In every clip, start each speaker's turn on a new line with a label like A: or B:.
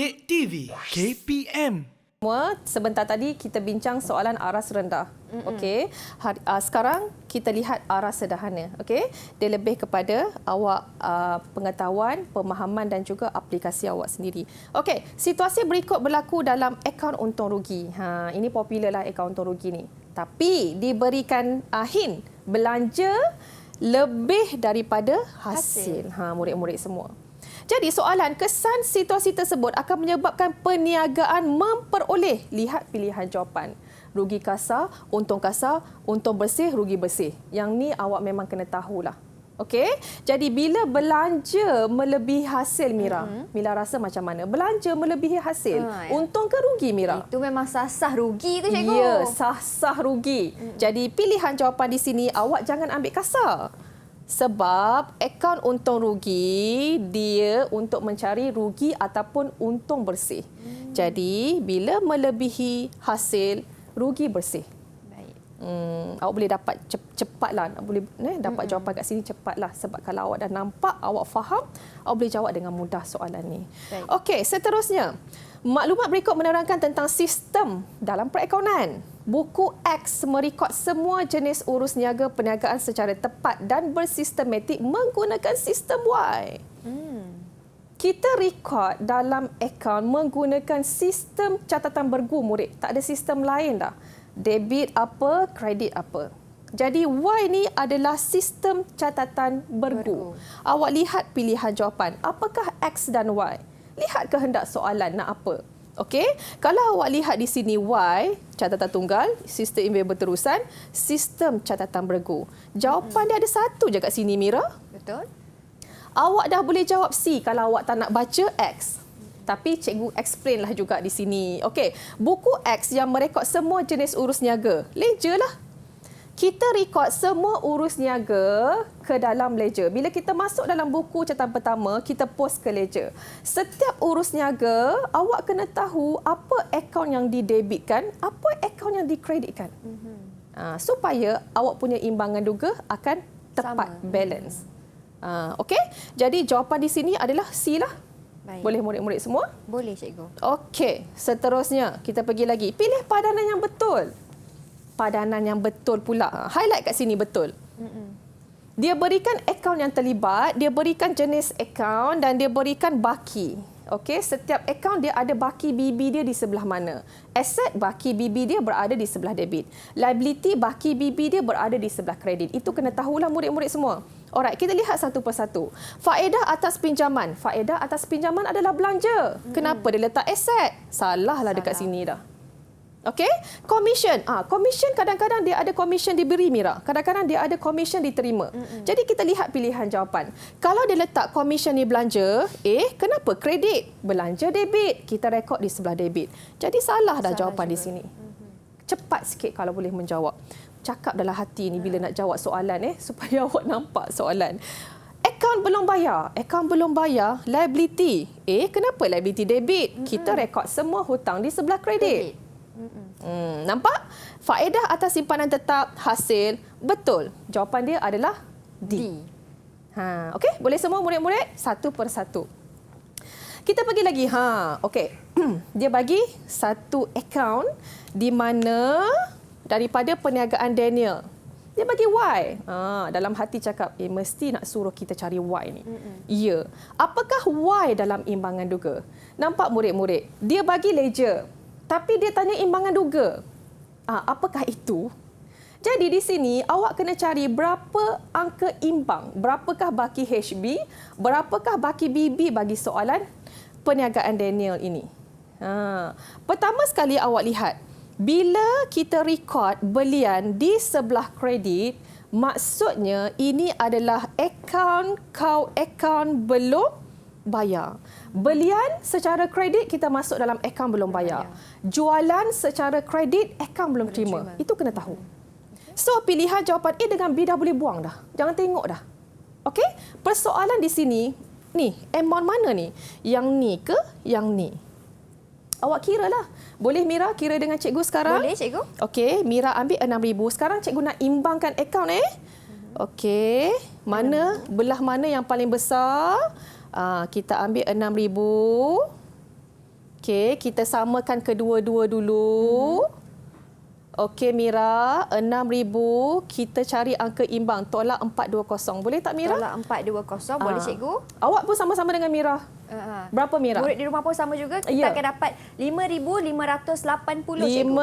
A: Didik TV KPM.
B: Sebentar tadi kita bincang soalan aras rendah. Okey. Sekarang kita lihat aras sederhana. Okey. Dia lebih kepada awak pengetahuan, pemahaman dan juga aplikasi awak sendiri. Okey, situasi berikut berlaku dalam akaun untung rugi. Ini popular lah akaun untung rugi ni. Tapi diberikan hint belanja lebih daripada hasil. Murid-murid semua. Jadi soalan, kesan situasi tersebut akan menyebabkan perniagaan memperoleh. Lihat pilihan jawapan. Rugi kasar, untung bersih, rugi bersih. Yang ni awak memang kena tahulah. Okey? Jadi bila belanja melebihi hasil, Mira, Mira rasa macam mana? Belanja melebihi hasil. Untung ke rugi, Mira?
C: Itu memang sah-sah rugi tu, cikgu.
B: Ya, sah-sah rugi. Jadi pilihan jawapan di sini, awak jangan ambil kasar. Sebab akaun untung rugi dia untuk mencari rugi ataupun untung bersih. Jadi bila melebihi hasil, rugi bersih.
C: Baik.
B: Awak boleh dapat cepatlah, boleh dapat jawapan kat sini cepatlah. Sebab kalau awak dah nampak, awak faham, awak boleh jawab dengan mudah soalan ni. Okey, seterusnya. Maklumat berikut menerangkan tentang sistem dalam perakaunan. Buku X merekod semua jenis urus niaga perniagaan secara tepat dan bersistematik menggunakan sistem Y. Kita rekod dalam akaun menggunakan sistem catatan bergu, murid. Tak ada sistem lain dah. Debit apa, kredit apa. Jadi Y ni adalah sistem catatan bergu. Awak lihat pilihan jawapan. Apakah X dan Y? Lihat kehendak soalan nak apa. Okey, kalau awak lihat di sini Y, catatan tunggal, sistem investment berterusan, sistem catatan bergu. Jawapan dia ada satu je kat sini, Mira.
C: Betul.
B: Awak dah boleh jawab C kalau awak tak nak baca X. Tapi cikgu explain lah juga di sini. Okey, buku X yang merekod semua jenis urus niaga. Ledger lah. Kita rekod semua urus niaga ke dalam ledger. Bila kita masuk dalam buku catatan pertama, kita post ke ledger. Setiap urus niaga, awak kena tahu apa akaun yang didebitkan, apa akaun yang dikreditkan. Supaya awak punya imbangan juga akan tepat, balance. Okey, jadi jawapan di sini adalah C lah.
C: Baik.
B: Boleh murid-murid semua?
C: Boleh, cikgu.
B: Okey, seterusnya kita pergi lagi. Pilih padanan yang betul. Padanan yang betul pula. Highlight kat sini betul. Dia berikan akaun yang terlibat, dia berikan jenis akaun dan dia berikan baki. Okey, setiap akaun dia ada baki BB dia di sebelah mana. Asset baki BB dia berada di sebelah debit. Liability baki BB dia berada di sebelah kredit. Itu kena tahulah murid-murid semua. Alright, kita lihat satu persatu. Faedah atas pinjaman. Faedah atas pinjaman adalah belanja. Kenapa dia letak aset? Salahlah dekat sini dah. Okey, commission. Commission kadang-kadang dia ada commission diberi, Mira. Kadang-kadang dia ada commission diterima. Jadi kita lihat pilihan jawapan. Kalau dia letak commission ni belanja, kenapa kredit? Belanja debit. Kita rekod di sebelah debit. Jadi salah dah jawapan juga di sini. Cepat sikit kalau boleh menjawab. Cakap dalam hati ni bila nak jawab soalan supaya awak nampak soalan. Akaun belum bayar. Akaun belum bayar, liability. Kenapa liability debit? Kita rekod semua hutang di sebelah kredit. Nampak? Faedah atas simpanan tetap hasil betul. Jawapan dia adalah D. Okey, boleh semua murid-murid satu persatu. Kita pergi lagi. Okey. Dia bagi satu akaun di mana daripada perniagaan Daniel. Dia bagi Y. Dalam hati cakap, mesti nak suruh kita cari Y ni. Ya. Apakah Y dalam imbangan duga? Nampak murid-murid? Dia bagi ledger. Tapi dia tanya imbangan duga. Apakah itu? Jadi di sini awak kena cari berapa angka imbang. Berapakah baki HB, berapakah baki BB bagi soalan perniagaan Daniel ini. Pertama sekali awak lihat. Bila kita rekod belian di sebelah kredit, maksudnya ini adalah akaun belum bayar. Belian secara kredit kita masuk dalam akaun belum bayar. Jualan secara kredit akaun belum terima. Itu kena tahu. So pilihan jawapan A dengan B dah boleh buang dah. Jangan tengok dah. Okey? Persoalan di sini, ni amount mana ni? Yang ni ke yang ni? Awak kira lah. Boleh Mira kira dengan cikgu sekarang?
C: Boleh, cikgu.
B: Okey, Mira ambil 6,000. Sekarang cikgu nak imbangkan akaun Okey, belah mana yang paling besar? Kita ambil 6,000. Okey, kita samakan kedua-dua dulu. Okey Mira, 6,000 kita cari angka imbang, tolak 420. Boleh tak Mira?
C: Tolak 420. Boleh cikgu?
B: Awak pun sama-sama dengan Mira. Berapa Mira?
C: Murid di rumah pun sama juga. Kita akan dapat 5,580 cikgu.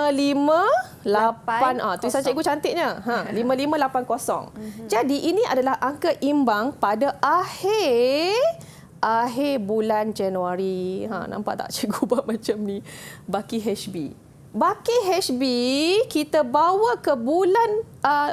B: 5580. Tulisan cikgu cantiknya. 5580. Jadi ini adalah angka imbang pada akhir bulan Januari. Nampak tak cikgu buat macam ni? Baki HB. Baki HB kita bawa ke bulan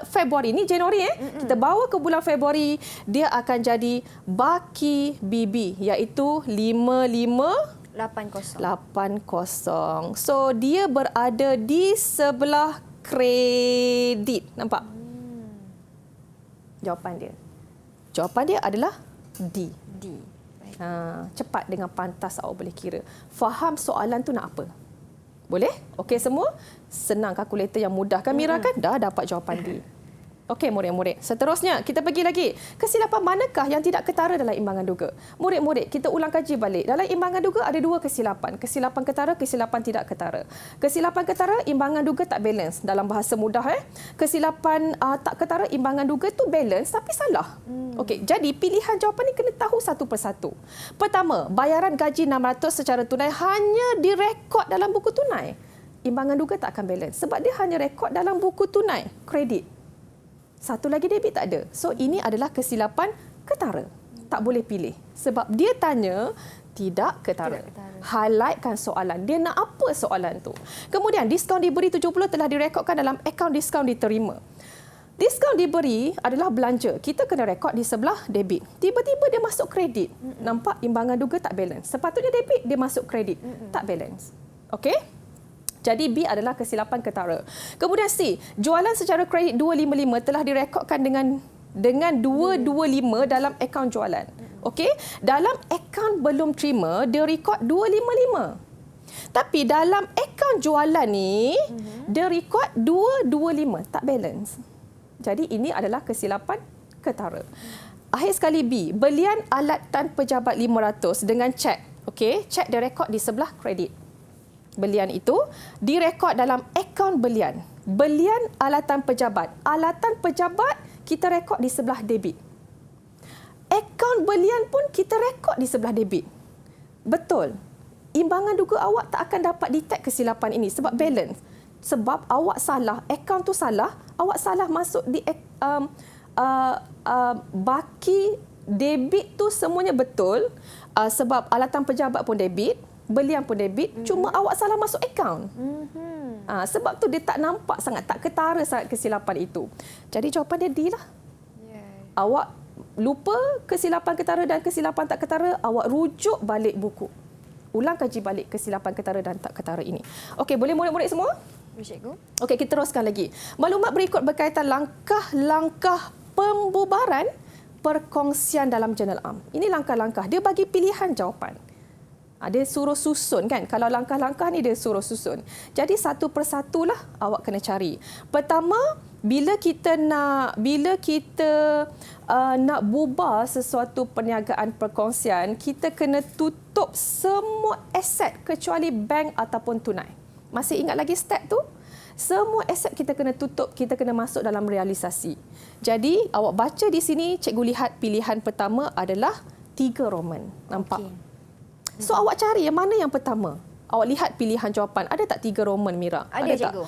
B: Februari. Ni Januari Kita bawa ke bulan Februari, dia akan jadi baki BB iaitu 5580. So dia berada di sebelah kredit. Nampak? Jawapan dia adalah D. Cepat dengan pantas awak boleh kira. Faham soalan tu nak apa? Boleh? Okey semua? Senang kalkulator yang mudah kan Mira kan? Dah dapat jawapan D. Okey murid-murid. Seterusnya kita pergi lagi. Kesilapan manakah yang tidak ketara dalam imbangan duga? Murid-murid, kita ulang kaji balik. Dalam imbangan duga ada dua kesilapan. Kesilapan ketara, kesilapan tidak ketara. Kesilapan ketara, imbangan duga tak balance. Dalam bahasa mudah Kesilapan tak ketara, imbangan duga tu balance tapi salah. Okey, jadi pilihan jawapan ni kena tahu satu persatu. Pertama, bayaran gaji 600 secara tunai hanya direkod dalam buku tunai. Imbangan duga tak akan balance sebab dia hanya rekod dalam buku tunai, kredit. Satu lagi debit tak ada. So ini adalah kesilapan ketara. Tak boleh pilih. Sebab dia tanya tidak ketara. Highlightkan soalan. Dia nak apa soalan tu? Kemudian diskaun diberi 70 telah direkodkan dalam akaun diskaun diterima. Diskaun diberi adalah belanja. Kita kena rekod di sebelah debit. Tiba-tiba dia masuk kredit. Nampak imbangan duga tak balance. Sepatutnya debit, dia masuk kredit. Tak balance. Okey? Jadi B adalah kesilapan ketara. Kemudian C, jualan secara kredit 255 telah direkodkan dengan 225 dalam akaun jualan. Okey, dalam akaun belum terima dia rekod 255. Tapi dalam akaun jualan ni dia rekod 225, tak balance. Jadi ini adalah kesilapan ketara. Akhir sekali B, belian alatan pejabat 500 dengan cek. Okey, cek direkod di sebelah kredit. Belian itu direkod dalam akaun belian. Belian alatan pejabat. Alatan pejabat kita rekod di sebelah debit. Akaun belian pun kita rekod di sebelah debit. Betul. Imbangan duga awak tak akan dapat detect kesilapan ini sebab balance. Sebab awak salah, akaun tu salah, awak salah masuk di baki debit tu semuanya betul sebab alatan pejabat pun debit. Belian pun debit, cuma awak salah masuk akaun. Sebab tu dia tak nampak sangat, tak ketara sangat kesilapan itu. Jadi jawapan dia D lah. Awak lupa kesilapan ketara dan kesilapan tak ketara, awak rujuk balik buku. Ulang kaji balik kesilapan ketara dan tak ketara ini. Okey, boleh murid-murid semua?
C: Cikgu.
B: Okey, kita teruskan lagi. Maklumat berikut berkaitan langkah-langkah pembubaran perkongsian dalam jurnal am. Ini langkah-langkah. Dia bagi pilihan jawapan. Dia suruh susun kan. Kalau langkah-langkah ni dia suruh susun. Jadi satu persatulah awak kena cari. Pertama, bila kita nak bubar sesuatu perniagaan perkongsian, kita kena tutup semua aset kecuali bank ataupun tunai. Masih ingat lagi step tu? Semua aset kita kena tutup, kita kena masuk dalam realisasi. Jadi awak baca di sini, cikgu lihat pilihan pertama adalah 3 Roman. Nampak? Okay. So awak cari yang mana yang pertama. Awak lihat pilihan jawapan. Ada tak 3 Roman Mira?
C: Ada cikgu.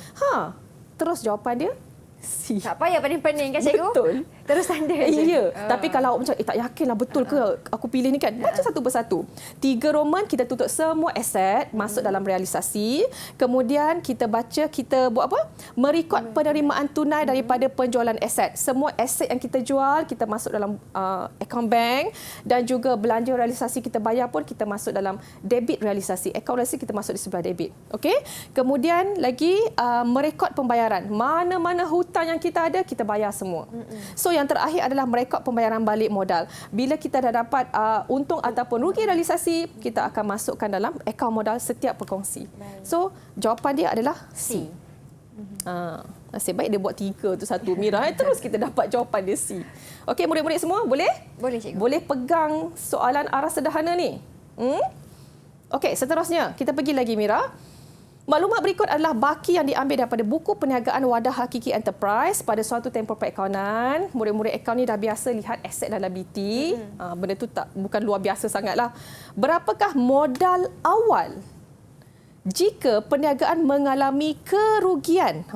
B: Terus jawapan dia C.
C: Tak payah pening-pening kan cikgu?
B: Betul.
C: Terus tanda je.
B: Ya. Tapi kalau awak macam tak yakinlah betul ke aku pilih ni kan. Baca satu persatu. 3 Roman kita tutup semua aset masuk dalam realisasi. Kemudian kita baca, kita buat apa? Merekod penerimaan tunai daripada penjualan aset. Semua aset yang kita jual kita masuk dalam akaun bank dan juga belanja realisasi kita bayar pun kita masuk dalam debit realisasi. Akaun realisasi kita masuk di sebelah debit. Okey? Kemudian lagi merekod pembayaran. Mana-mana hutang yang kita ada kita bayar semua. So yang terakhir adalah merekod pembayaran balik modal. Bila kita dah dapat untung ataupun rugi realisasi, kita akan masukkan dalam akaun modal setiap perkongsi. So jawapan dia adalah C. Nasib baik dia buat 3 tu satu Mira. Terus kita dapat jawapan dia C. Okey murid-murid semua boleh?
C: Boleh cikgu.
B: Boleh pegang soalan arah sederhana ni? Okey, seterusnya kita pergi lagi Mira. Maklumat berikut adalah baki yang diambil daripada buku perniagaan wadah hakiki enterprise pada suatu tempoh perakaunan. Murid-murid akaun ni dah biasa lihat aset dan liability. Benda tu bukan luar biasa sangatlah. Berapakah modal awal jika perniagaan mengalami kerugian?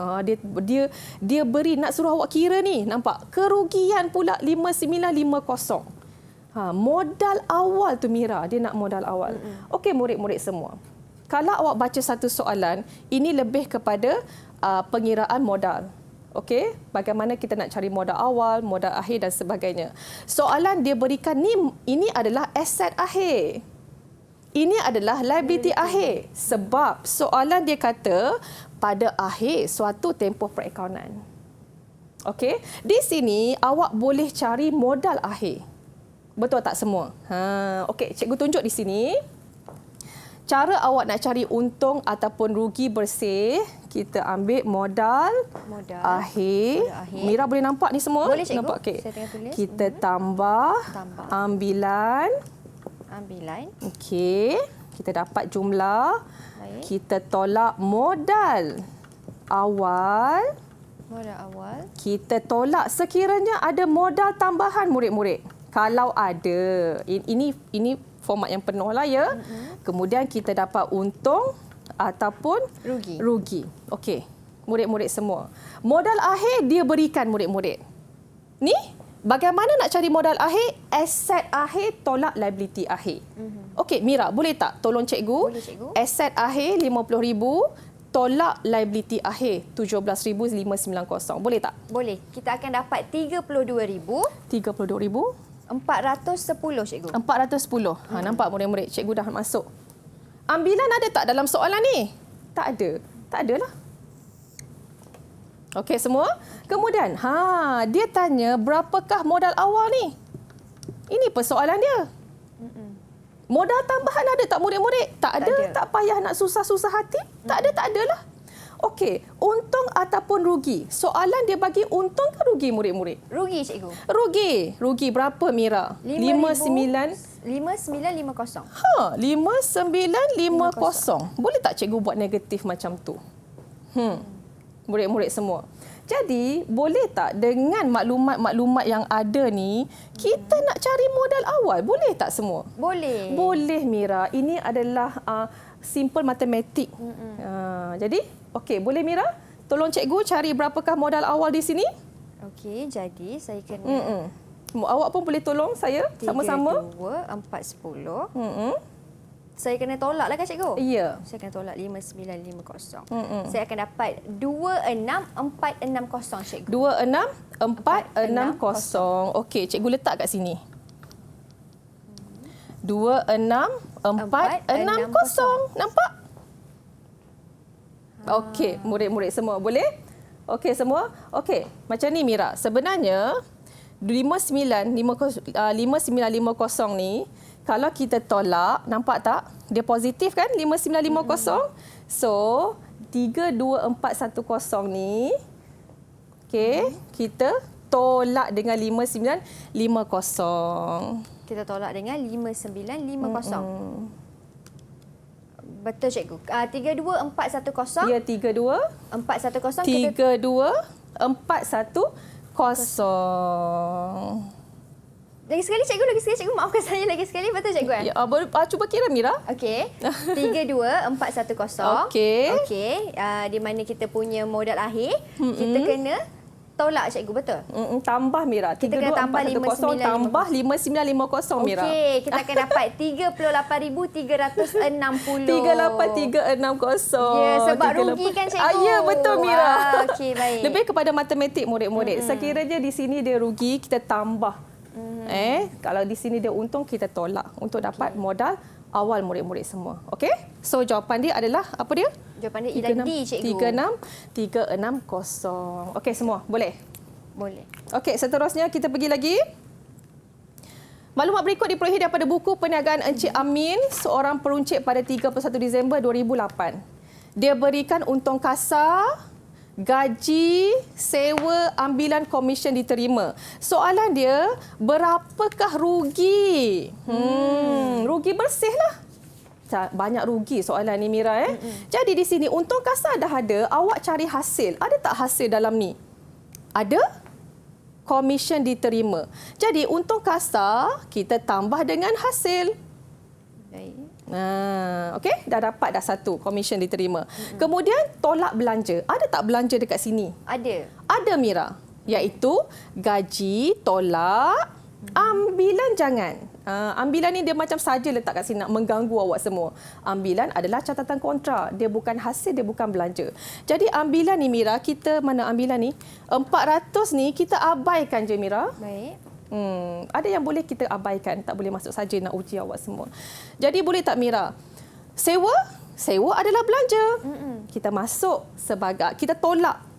B: Dia beri, nak suruh awak kira ni, nampak? Kerugian pula 5950. Modal awal tu Mira, dia nak modal awal. Okey murid-murid semua. Kalau awak baca satu soalan, ini lebih kepada pengiraan modal. Okey, bagaimana kita nak cari modal awal, modal akhir dan sebagainya. Soalan dia berikan ni, ini adalah aset akhir. Ini adalah liability akhir. Sebab soalan dia kata pada akhir suatu tempoh perakaunan. Okey, di sini awak boleh cari modal akhir. Betul tak semua? Okey, cikgu tunjuk di sini. Cara awak nak cari untung ataupun rugi bersih, kita ambil modal akhir. Mira boleh nampak ni semua?
C: Boleh cikgu.
B: Nampak? Okay.
C: Saya tengah tulis.
B: Kita tambah ambilan. Okey. Kita dapat jumlah.
C: Baik.
B: Kita tolak modal awal. Kita tolak sekiranya ada modal tambahan murid-murid. Kalau ada. Ini format yang penuh lah ya. Kemudian kita dapat untung ataupun rugi. Okey. Murid-murid semua. Modal akhir dia berikan murid-murid. Ni bagaimana nak cari modal akhir? Aset akhir tolak liability akhir. Okey, Mira, boleh tak tolong cikgu?
C: Boleh, cikgu.
B: Aset akhir 50,000 tolak liability akhir 17,590. Boleh tak?
C: Boleh. Kita akan dapat 32,000.
B: 32,000.
C: 410 cikgu.
B: 410. Nampak murid-murid, cikgu dah masuk. Ambilan ada tak dalam soalan ni? Tak ada. Tak adalah. Okey semua. Kemudian, dia tanya berapakah modal awal ni? Ini persoalan dia. Modal tambahan ada tak murid-murid? Tak ada. Tak payah nak susah-susah hati? Tak adalah. Okey, untung ataupun rugi. Soalan dia bagi untung ke rugi murid-murid?
C: Rugi cikgu.
B: Rugi berapa Mira?
C: 5950.
B: 5950. Boleh tak cikgu buat negatif macam tu? Murid-murid semua. Jadi, boleh tak dengan maklumat-maklumat yang ada ni, kita nak cari modal awal? Boleh tak semua?
C: Boleh.
B: Boleh Mira. Ini adalah simple matematik. Jadi, okey, boleh Mira? Tolong cikgu cari berapakah modal awal di sini?
C: Okey, jadi saya kena
B: Awak pun boleh tolong saya sama-sama.
C: 32, 410. Saya kena tolak lah kan cikgu?
B: Ya.
C: Saya kena tolak 5950. Saya akan dapat 26460 cikgu.
B: 26460. Okey, cikgu letak kat sini. 26460. Nampak? Okey, murid-murid semua boleh? Okey semua? Okey, macam ni Mira. Sebenarnya 5950 ni kalau kita tolak, nampak tak? Dia positif kan 5950. So 32410 ni okey, kita tolak dengan 5950.
C: Kita tolak dengan 5950. Betul cikgu. 32410.
B: Ya
C: 410
B: 32410.
C: Lagi sekali cikgu. Maafkan saya lagi sekali. Betul cikgu?
B: Ya, cuba kira Mira.
C: Okey. 32410.
B: Okey.
C: Di mana kita punya modal akhir, kita kena tolak cikgu, betul?
B: Tambah Mira.
C: Kita kena tambah
B: 32410 tambah 5950 Mira.
C: Okey, kita akan dapat 38,360.
B: 38360.
C: Ya, sebab rugi kan cikgu.
B: Ya, betul Mira.
C: Okey, baik.
B: Lebih kepada matematik murid-murid. Sekiranya di sini dia rugi, kita tambah. Kalau di sini dia untung, kita tolak untuk dapat modal awal murid-murid semua. Okey? So jawapan dia adalah apa dia?
C: Jawapan dia ialah D cikgu.
B: 36360. Okey semua, boleh?
C: Boleh.
B: Okey, seterusnya kita pergi lagi. Maklumat berikut diperolehi daripada buku perniagaan Encik Amin, seorang peruncit pada 31 Disember 2008. Dia berikan untung kasar, gaji, sewa, ambilan komisen diterima. Soalan dia, berapakah rugi? Rugi bersih lah. banyak rugi soalan ni Mira. Jadi di sini untung kasar dah ada, awak cari hasil. Ada tak hasil dalam ni? Ada? Komisen diterima. Jadi untung kasar kita tambah dengan hasil.
C: Baik.
B: Okey, dah dapat dah satu komisen diterima. Kemudian tolak belanja. Ada tak belanja dekat sini?
C: Ada.
B: Ada Mira, iaitu gaji, tolak, ambilan jangan. Ambilan ni dia macam saja letak kat sini nak mengganggu awak semua. Ambilan adalah catatan kontrak. Dia bukan hasil, dia bukan belanja. Jadi ambilan ni Mira, kita mana ambilan ni? 400 ni kita abaikan je Mira.
C: Baik.
B: Ada yang boleh kita abaikan, tak boleh masuk saja nak uji awak semua. Jadi boleh tak Mira? Sewa? Sewa adalah belanja. Kita masuk sebagai, kita tolak.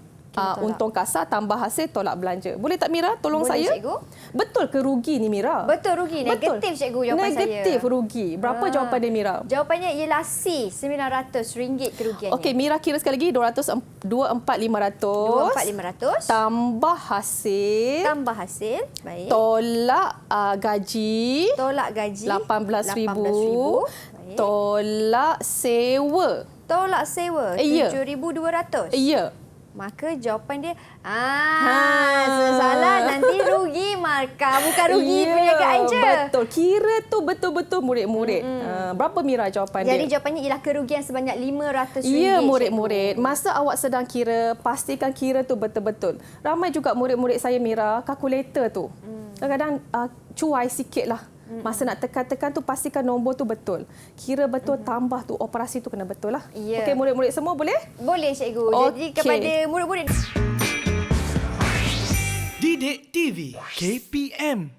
B: Untung kasar tambah hasil tolak belanja. Boleh tak Mira tolong
C: Boleh,
B: saya?
C: cikgu.
B: Betul ke rugi ni Mira?
C: Betul rugi. Negatif cikgu jawapan saya.
B: Negatif rugi. Berapa jawapan dia Mira?
C: Jawapannya ialah C, RM900 kerugiannya.
B: Okey, Mira kira sekali lagi 24,500
C: 24,500
B: tambah hasil
C: tambah hasil. Baik.
B: tolak gaji
C: Tolak gaji
B: 18,000
C: Baik.
B: tolak sewa.
C: Tolak sewa
B: Ya.
C: 7,200.
B: Ya.
C: Maka jawapan dia salah, nanti rugi markah, bukan rugi perniagaan je.
B: Betul. Kira tu betul-betul murid-murid. Berapa Mira jawapan
C: Jadi
B: dia?
C: jawapannya ialah kerugian sebanyak RM500.
B: Ya, murid-murid. Masa awak sedang kira, pastikan kira tu betul-betul. Ramai juga murid-murid saya Mira, kalkulator tu. Kadang-kadang cuai sikit lah. Masa nak tekan-tekan tu, pastikan nombor tu betul. Kira betul, tambah tu, operasi tu kena betul lah.
C: Ya.
B: Okey, murid-murid semua boleh?
C: Boleh cikgu. Jadi
B: Okey.
C: kepada murid-murid
A: Didik TV KPM